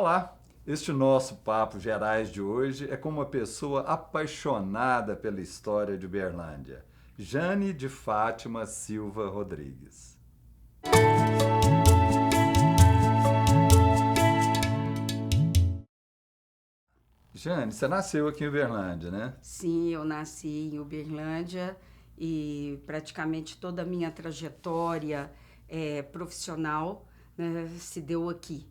Olá! Este nosso Papo Gerais de hoje é com uma pessoa apaixonada pela história de Uberlândia, Jane de Fátima Silva Rodrigues. Jane, você nasceu aqui em Uberlândia, né? Sim, eu nasci em Uberlândia e praticamente toda a minha trajetória profissional, né, se deu aqui,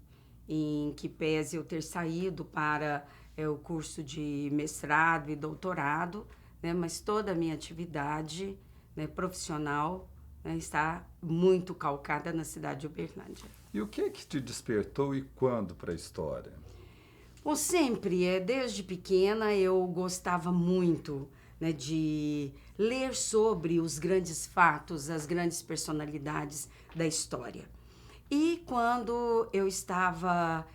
em que pese eu ter saído para o curso de mestrado e doutorado, né, mas toda a minha atividade, né, profissional, né, está muito calcada na cidade de Uberlândia. E o que é que te despertou e quando para a história? Bom, sempre, desde pequena eu gostava muito, né, de ler sobre os grandes fatos, as grandes personalidades da história. E quando eu estava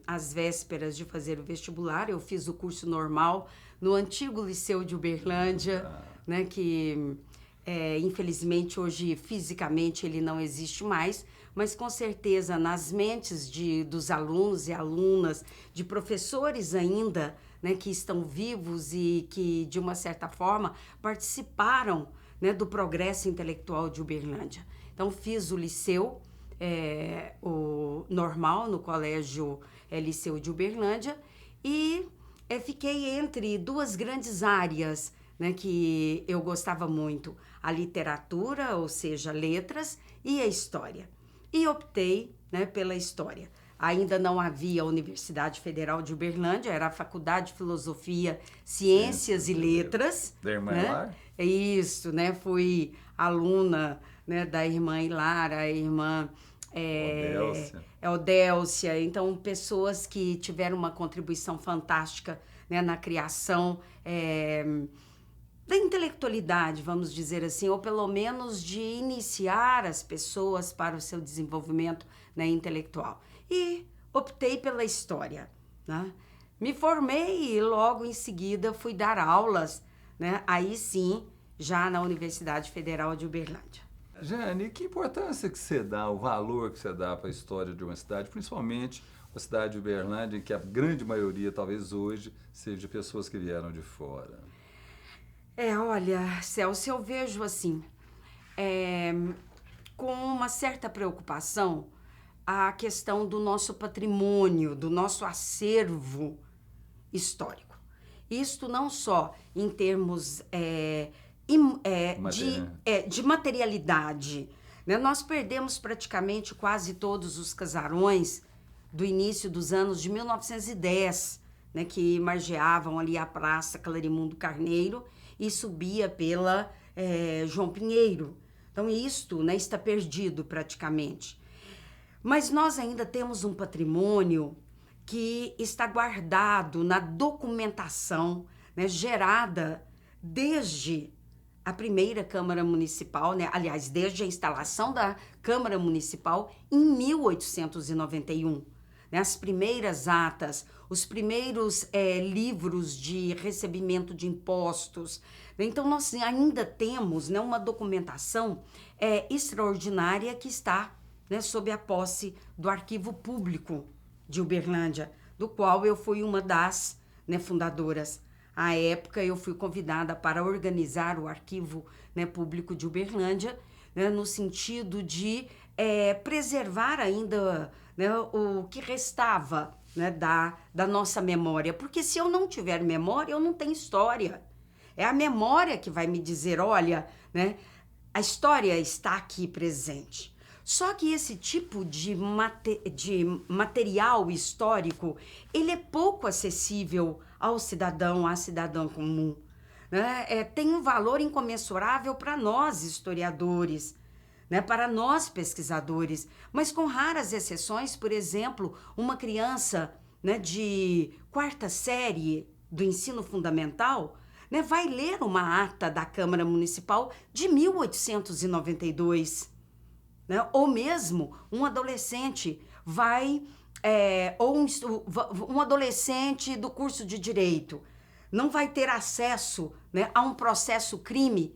às vésperas de fazer o vestibular, eu fiz o curso normal no antigo Liceu de Uberlândia, né, que infelizmente hoje fisicamente ele não existe mais, mas com certeza nas mentes dos alunos e alunas, de professores ainda, né, que estão vivos e que de uma certa forma participaram, né, do progresso intelectual de Uberlândia. Então fiz o liceu, o normal no colégio Liceu de Uberlândia e fiquei entre duas grandes áreas, né, que eu gostava muito, a literatura, ou seja, letras, e a história. E optei, né, pela história. Ainda não havia a Universidade Federal de Uberlândia, era a Faculdade de Filosofia, Ciências e Letras. Da irmã né? Hilar? Isso, né? Fui aluna, né, da irmã Hilara, a irmã Odélcia. Então, pessoas que tiveram uma contribuição fantástica, né, na criação da intelectualidade, vamos dizer assim, ou pelo menos de iniciar as pessoas para o seu desenvolvimento, né, intelectual. E optei pela história, né? Me formei e logo em seguida fui dar aulas, né, aí sim, já na Universidade Federal de Uberlândia. Jane, que importância que você dá, o valor que você dá para a história de uma cidade, principalmente a cidade de Uberlândia, em que a grande maioria, talvez hoje, seja de pessoas que vieram de fora? Olha, Celso, eu vejo assim, com uma certa preocupação, a questão do nosso patrimônio, do nosso acervo histórico. Isto não só em termos de materialidade, né? Nós perdemos praticamente quase todos os casarões do início dos anos de 1910, né, que margeavam ali a Praça Clarimundo Carneiro e subia pela João Pinheiro. Então, isto, né, está perdido praticamente. Mas nós ainda temos um patrimônio que está guardado na documentação, né, gerada desde a primeira Câmara Municipal, né, aliás, desde a instalação da Câmara Municipal em 1891. Né, as primeiras atas, os primeiros livros de recebimento de impostos. Então, nós ainda temos, né, uma documentação extraordinária que está, né, sob a posse do Arquivo Público de Uberlândia, do qual eu fui uma das, né, fundadoras. À época, eu fui convidada para organizar o Arquivo, né, Público de Uberlândia, né, no sentido de preservar ainda, né, o que restava, né, da nossa memória. Porque se eu não tiver memória, eu não tenho história. É a memória que vai me dizer, olha, né, a história está aqui presente. Só que esse tipo de material histórico, ele é pouco acessível ao cidadão, à cidadã comum. Né? Tem um valor incomensurável para nós, historiadores, né? Para nós, pesquisadores, mas com raras exceções. Por exemplo, uma criança, né, de quarta série do ensino fundamental, né, vai ler uma ata da Câmara Municipal de 1892. Né? Ou mesmo um adolescente vai, ou um adolescente do curso de Direito não vai ter acesso, né, a um processo crime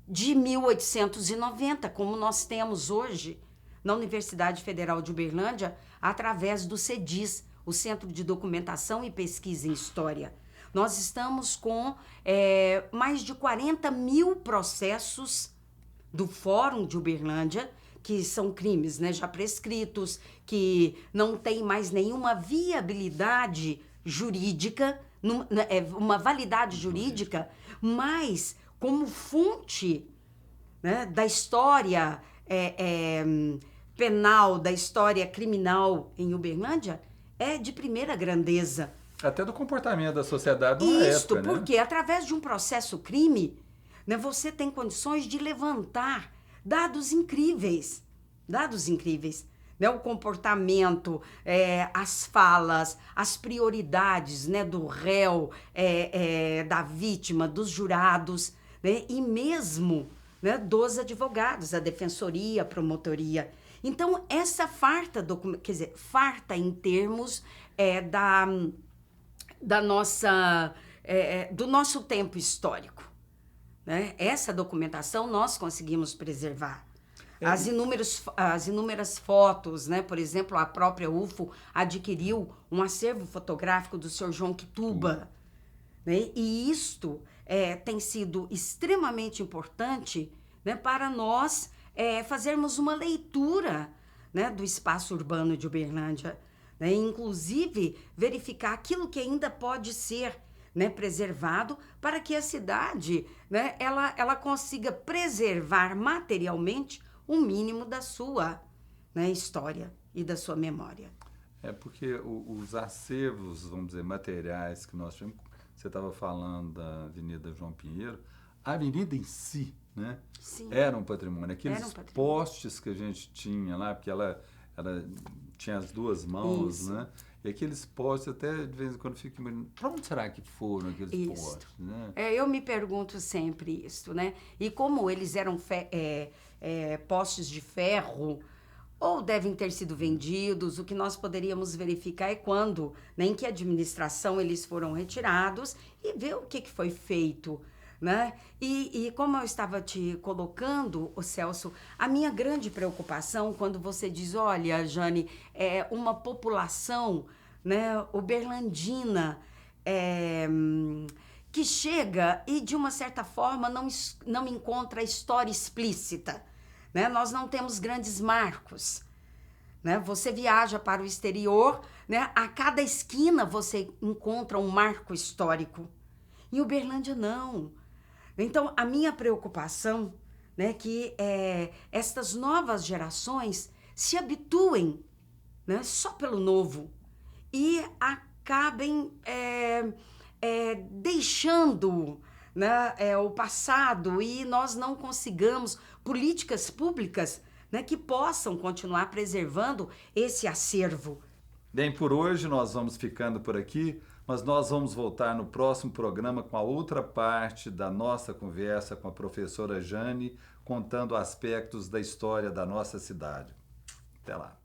de 1890, como nós temos hoje, na Universidade Federal de Uberlândia, através do CEDIS, o Centro de Documentação e Pesquisa em História. Nós estamos com mais de 40 mil processos do Fórum de Uberlândia, que são crimes, né, já prescritos, que não tem mais nenhuma viabilidade jurídica, uma validade jurídica, mas como fonte, né, da história penal, da história criminal em Uberlândia, é de primeira grandeza. Até do comportamento da sociedade numa época, né? Porque através de um processo crime, né, você tem condições de levantar dados incríveis, né, o comportamento, as falas, as prioridades, né, do réu, da vítima, dos jurados, né, e mesmo, né, dos advogados, a defensoria, a promotoria. Então, essa farta em termos da nossa, do nosso tempo histórico, né? Essa documentação nós conseguimos preservar. As inúmeras fotos, né? Por exemplo, a própria UFO adquiriu um acervo fotográfico do Sr. João Quituba, né? E isto tem sido extremamente importante, né, para nós fazermos uma leitura, né, do espaço urbano de Uberlândia, né? Inclusive verificar aquilo que ainda pode ser, né, preservado, para que a cidade, né, ela consiga preservar materialmente o mínimo da sua, né, história e da sua memória. Porque os acervos, vamos dizer, materiais que nós tivemos, você estava falando da Avenida João Pinheiro, a avenida em si, né, era um patrimônio. Aqueles postes que a gente tinha lá, porque ela tinha as duas mãos, isso, né? E aqueles postes, até de vez em quando fico imaginando, para onde será que foram aqueles postes? Né? Eu me pergunto sempre isso, né? E como eles eram postes de ferro, ou devem ter sido vendidos, o que nós poderíamos verificar é quando, né, em que administração eles foram retirados e ver o que foi feito, né? E como eu estava te colocando, Celso, a minha grande preocupação quando você diz, olha, Jane, uma população, né, uberlandina, que chega e, de uma certa forma, não encontra a história explícita, né? Nós não temos grandes marcos, né? Você viaja para o exterior, né? A cada esquina você encontra um marco histórico. Em Uberlândia, não. Então, a minha preocupação, né, é que estas novas gerações se habituem, né, só pelo novo e acabem deixando, né, o passado, e nós não consigamos políticas públicas, né, que possam continuar preservando esse acervo. Bem, por hoje nós vamos ficando por aqui, mas nós vamos voltar no próximo programa com a outra parte da nossa conversa com a professora Jane, contando aspectos da história da nossa cidade. Até lá.